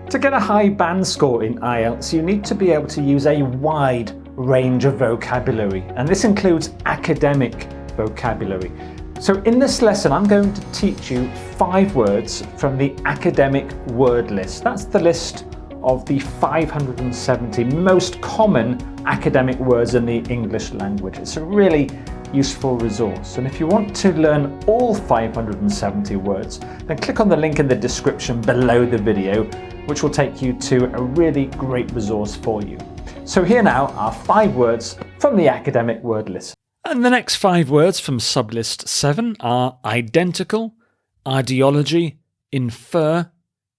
To get a high band score in IELTS, you need to be able to use a wide range of vocabulary, and this includes academic vocabulary. So in this lesson, I'm going to teach you 5 words from the academic word list. That's the list of the 570 most common academic words in the English language. It's a really useful resource. And if you want to learn all 570 words, then click on the link in the description below the video, which will take you to a really great resource for you. So here now are 5 words from the academic word list. And the next 5 words from sublist 7 are identical, ideology, infer,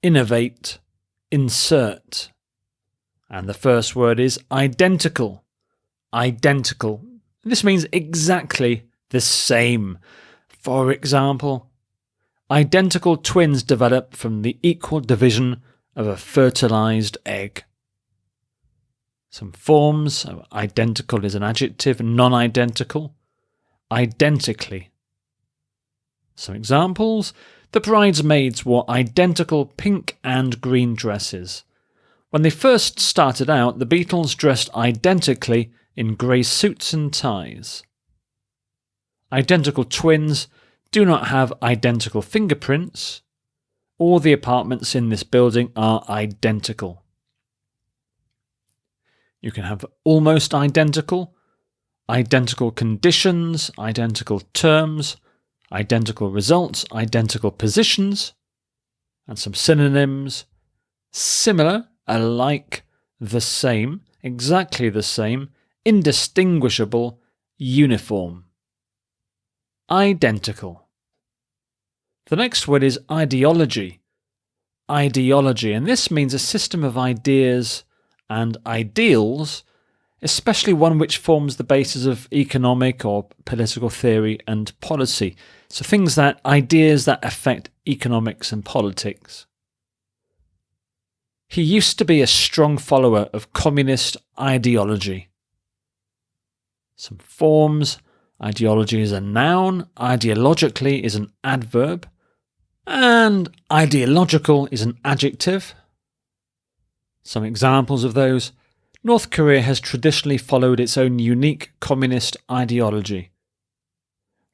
innovate, insert. And the first word is identical. Identical. This means exactly the same. For example, identical twins develop from the equal division of a fertilized egg. Some forms of identical is an adjective, non-identical, identically. Some examples: the bridesmaids wore identical pink and green dresses. When they first started out, the Beatles dressed identically in grey suits and ties. Identical twins do not have identical fingerprints. All the apartments in this building are identical. You can have almost identical, identical conditions, identical terms, identical results, identical positions, and some synonyms: similar, alike, the same, exactly the same, indistinguishable, uniform. Identical. The next word is ideology. Ideology, and this means a system of ideas and ideals, especially one which forms the basis of economic or political theory and policy. So ideas that affect economics and politics. He used to be a strong follower of communist ideology. Some forms: ideology is a noun, ideologically is an adverb, and ideological is an adjective. Some examples of those: North Korea has traditionally followed its own unique communist ideology.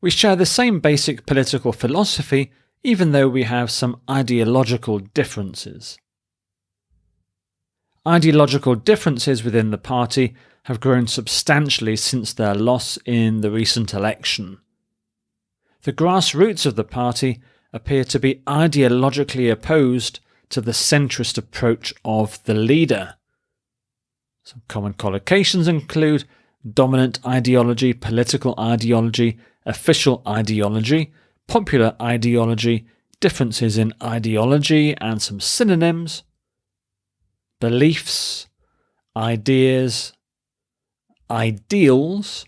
We share the same basic political philosophy, even though we have some ideological differences. Ideological differences within the party have grown substantially since their loss in the recent election. The grassroots of the party appear to be ideologically opposed to the centrist approach of the leader. Some common collocations include dominant ideology, political ideology, official ideology, popular ideology, differences in ideology, and some synonyms: beliefs, ideas, ideals,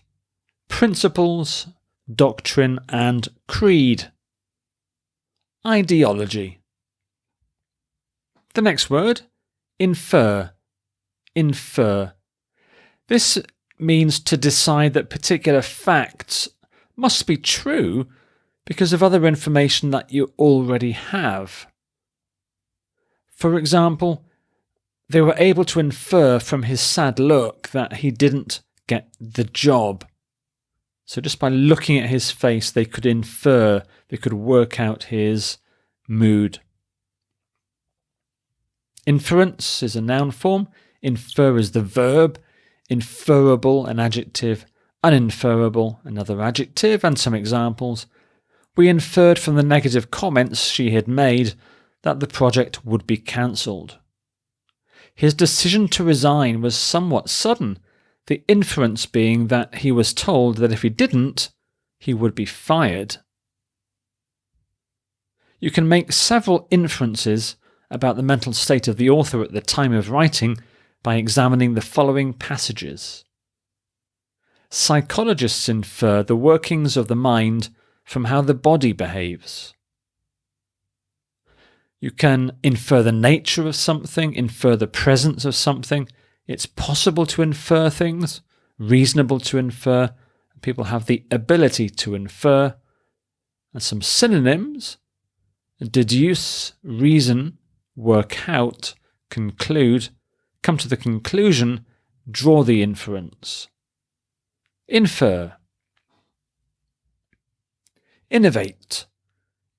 principles, doctrine, and creed. Ideology. The next word, infer. Infer. This means to decide that particular facts must be true because of other information that you already have. For example, they were able to infer from his sad look that he didn't get the job. So just by looking at his face, they could infer, they could work out his mood. Inference is a noun form, infer is the verb, inferable an adjective, uninferable another adjective, and some examples: we inferred from the negative comments she had made that the project would be cancelled. His decision to resign was somewhat sudden, the inference being that he was told that if he didn't, he would be fired. You can make several inferences about the mental state of the author at the time of writing by examining the following passages. Psychologists infer the workings of the mind from how the body behaves. You can infer the nature of something, infer the presence of something. It's possible to infer things, reasonable to infer. People have the ability to infer. And some synonyms: deduce, reason, work out, conclude, come to the conclusion, draw the inference. Infer. Innovate.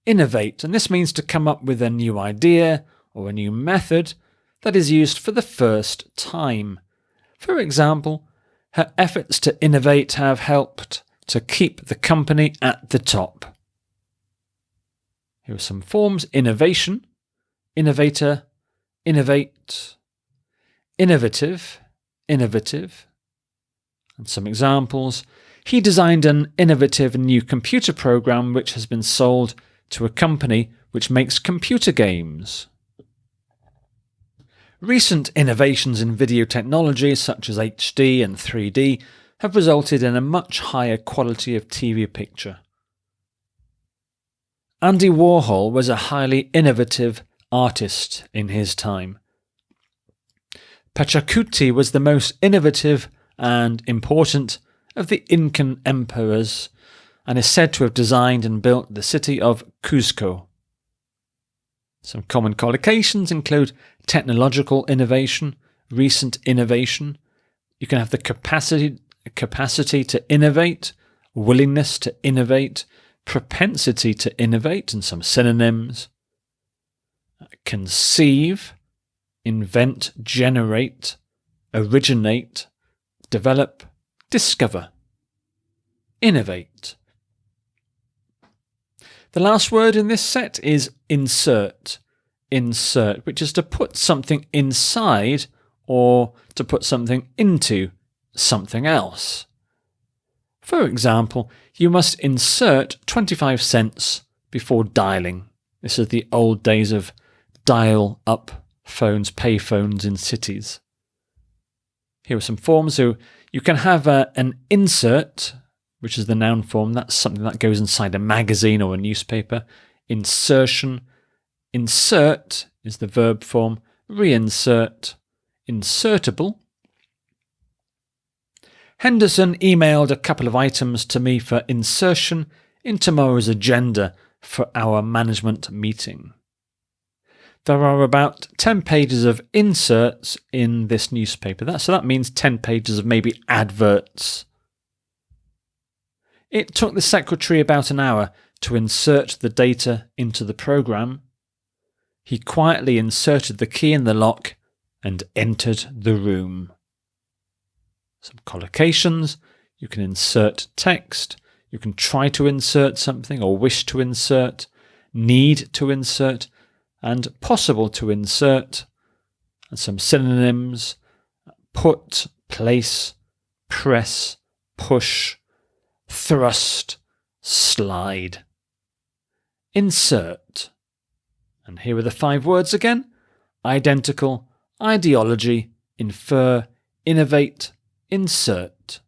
Innovate, and this means to come up with a new idea or a new method that is used for the first time. For example, her efforts to innovate have helped to keep the company at the top. Here are some forms: innovation, innovator, innovate, innovative, innovative. And some examples: he designed an innovative new computer program which has been sold to a company which makes computer games. Recent innovations in video technology such as HD and 3D have resulted in a much higher quality of TV picture. Andy Warhol was a highly innovative artist in his time. Pachacuti was the most innovative and important of the Incan emperors and is said to have designed and built the city of Cuzco. Some common collocations include technological innovation, recent innovation. You can have the capacity to innovate, willingness to innovate, propensity to innovate, and some synonyms. Conceive, invent, generate, originate, develop, discover. Innovate. The last word in this set is insert. Insert, which is to put something inside or to put something into something else. For example, you must insert 25 cents before dialing. This is the old days of dial-up phones, pay phones in cities. Here are some forms. So you can have an insert, which is the noun form. That's something that goes inside a magazine or a newspaper. Insertion. Insert is the verb form. Reinsert. Insertable. Henderson emailed a couple of items to me for insertion in tomorrow's agenda for our management meeting. There are about 10 pages of inserts in this newspaper. So that means 10 pages of maybe adverts. It took the secretary about an hour to insert the data into the program. He quietly inserted the key in the lock and entered the room. Some collocations. You can insert text. You can try to insert something or wish to insert, need to insert, and possible to insert. And some synonyms: put, place, press, push, thrust, slide. Insert. And here are the 5 words again: identical, ideology, infer, innovate, insert.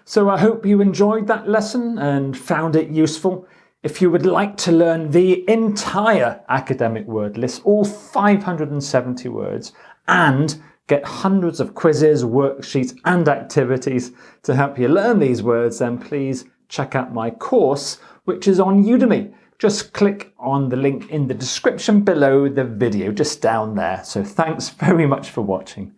So I hope you enjoyed that lesson and found it useful. If you would like to learn the entire academic word list, all 570 words, and get hundreds of quizzes, worksheets and activities to help you learn these words, then please check out my course, which is on Udemy. Just click on the link in the description below the video, just down there. So thanks very much for watching.